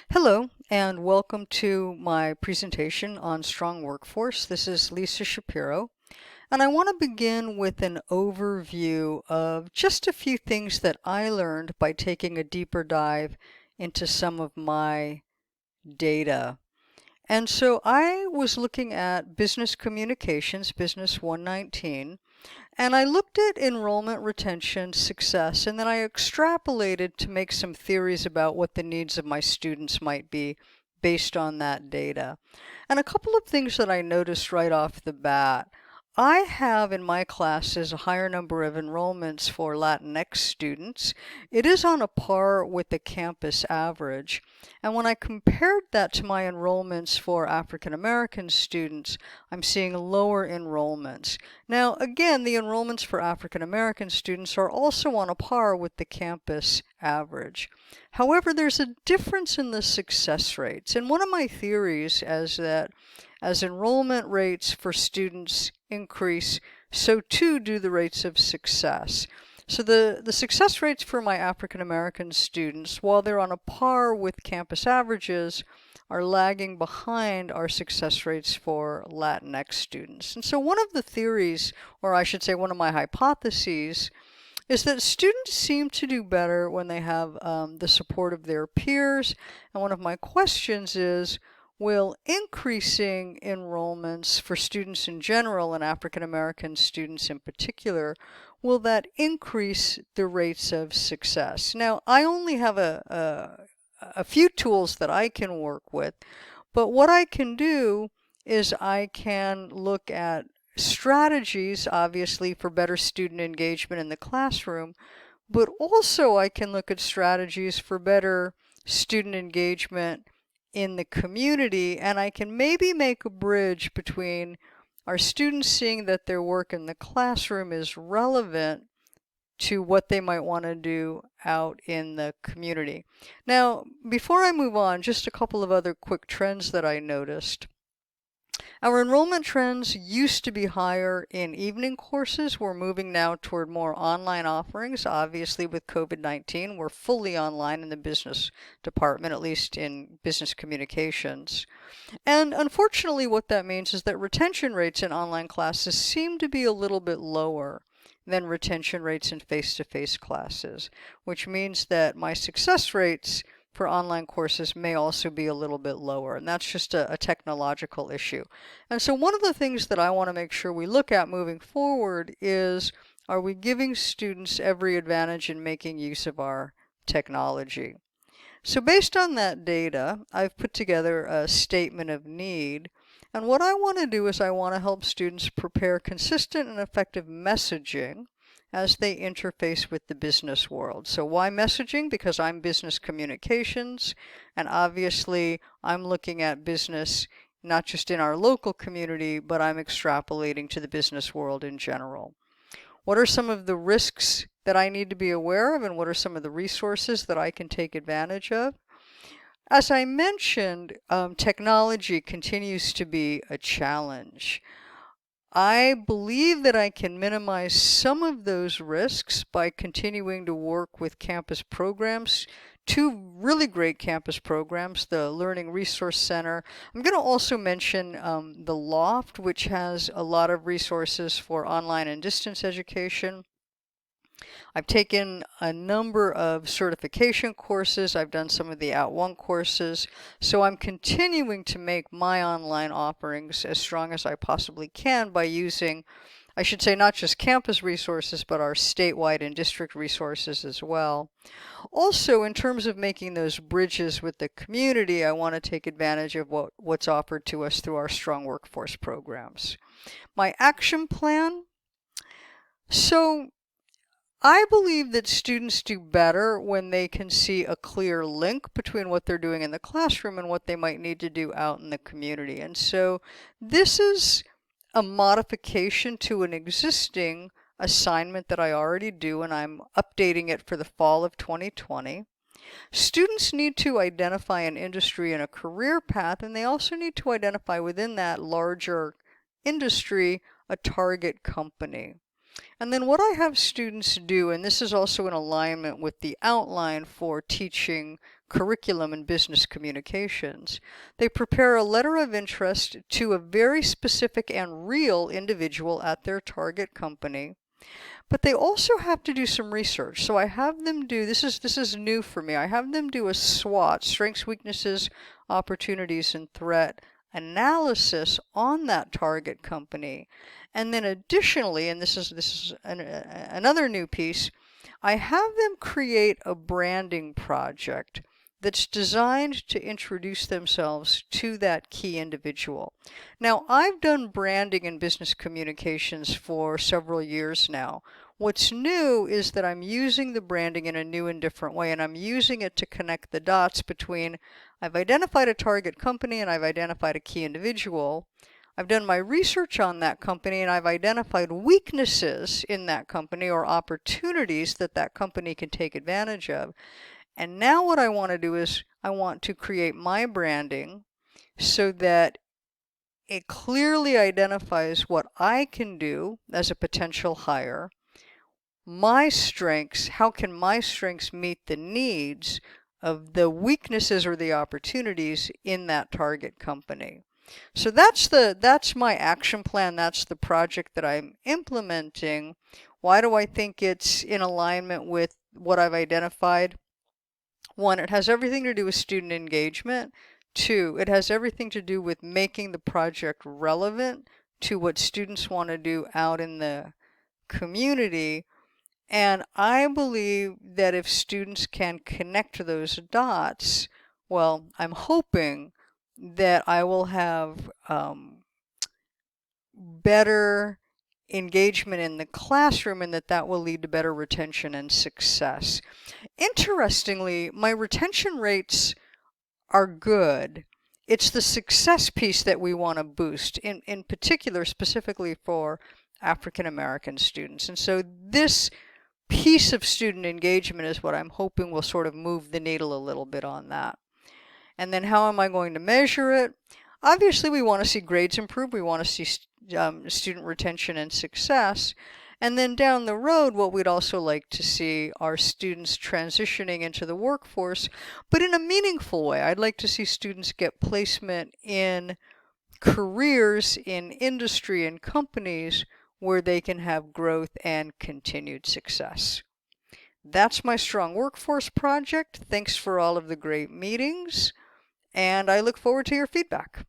Hello, and welcome to my presentation on strong workforce. This is Lisa Shapiro, and I want to begin with an overview of just a few things that I learned by taking a deeper dive into some of my data. And so I was looking at business communications, Business 119, and I looked at enrollment, retention, success, and then I extrapolated to make some theories about what the needs of my students might be based on that data. And a couple of things that I noticed right off the bat. I have in my classes a higher number of enrollments for Latinx students. It is on a par with the campus average. And when I compared that to my enrollments for African American students, I'm seeing lower enrollments. Now, again, the enrollments for African American students are also on a par with the campus average. However, there's a difference in the success rates. And one of my theories is that as enrollment rates for students increase, so too do the rates of success. So the success rates for my African American students, while they're on a par with campus averages, are lagging behind our success rates for Latinx students. And so one of the theories, or I should say one of my hypotheses, is that students seem to do better when they have the support of their peers. And one of my questions is, will increasing enrollments for students in general and African American students in particular, will that increase the rates of success? Now, I only have a few tools that I can work with, but what I can do is I can look at strategies, obviously, for better student engagement in the classroom, but also I can look at strategies for better student engagement in the community, and I can maybe make a bridge between our students seeing that their work in the classroom is relevant to what they might want to do out in the community. Now, before I move on, just a couple of other quick trends that I noticed. Our enrollment trends used to be higher in evening courses. We're moving now toward more online offerings. Obviously, with COVID-19, we're fully online in the business department, at least in business communications. And unfortunately, what that means is that retention rates in online classes seem to be a little bit lower than retention rates in face-to-face classes, which means that my success rates for online courses may also be a little bit lower, and that's just a technological issue. And so one of the things that I want to make sure we look at moving forward is, are we giving students every advantage in making use of our technology? So based on that data, I've put together a statement of need. And what I want to do is I want to help students prepare consistent and effective messaging as they interface with the business world. So why messaging? Because I'm business communications, and obviously I'm looking at business not just in our local community, but I'm extrapolating to the business world in general. What are some of the risks that I need to be aware of, and what are some of the resources that I can take advantage of? As I mentioned, technology continues to be a challenge. I believe that I can minimize some of those risks by continuing to work with campus programs, two really great campus programs, the Learning Resource Center. I'm going to also mention the Loft, which has a lot of resources for online and distance education. I've taken a number of certification courses. I've done some of the @ONE courses. So I'm continuing to make my online offerings as strong as I possibly can by using, I should say, not just campus resources, but our statewide and district resources as well. Also, in terms of making those bridges with the community, I want to take advantage of what's offered to us through our strong workforce programs. My action plan. So I believe that students do better when they can see a clear link between what they're doing in the classroom and what they might need to do out in the community. And so this is a modification to an existing assignment that I already do, and I'm updating it for the fall of 2020. Students need to identify an industry and a career path, and they also need to identify within that larger industry a target company. And then what I have students do, and this is also in alignment with the outline for teaching curriculum in business communications, they prepare a letter of interest to a very specific and real individual at their target company. But they also have to do some research. So I have them do, this is new for me, I have them do a SWOT, strengths, weaknesses, opportunities, and threat analysis on that target company. And then additionally, and this is another new piece, I have them create a branding project that's designed to introduce themselves to that key individual. Now, I've done branding in business communications for several years now. What's new is that I'm using the branding in a new and different way, and I'm using it to connect the dots between I've identified a target company and I've identified a key individual. I've done my research on that company and I've identified weaknesses in that company or opportunities that that company can take advantage of. And now what I want to do is I want to create my branding so that it clearly identifies what I can do as a potential hire, my strengths, how can my strengths meet the needs of the weaknesses or the opportunities in that target company. So that's my action plan, that's the project that I'm implementing. Why do I think it's in alignment with what I've identified? One, it has everything to do with student engagement. Two, it has everything to do with making the project relevant to what students want to do out in the community. And I believe that if students can connect those dots, well, I'm hoping that I will have better engagement in the classroom and that will lead to better retention and success. Interestingly, my retention rates are good. It's the success piece that we want to boost, in particular, specifically for African American students. And so this piece of student engagement is what I'm hoping will sort of move the needle a little bit on that. And then how am I going to measure it? Obviously, we want to see grades improve. We want to see student retention and success. And then down the road, what we'd also like to see are students transitioning into the workforce, but in a meaningful way. I'd like to see students get placement in careers in industry and companies where they can have growth and continued success. That's my Strong Workforce project. Thanks for all of the great meetings, and I look forward to your feedback.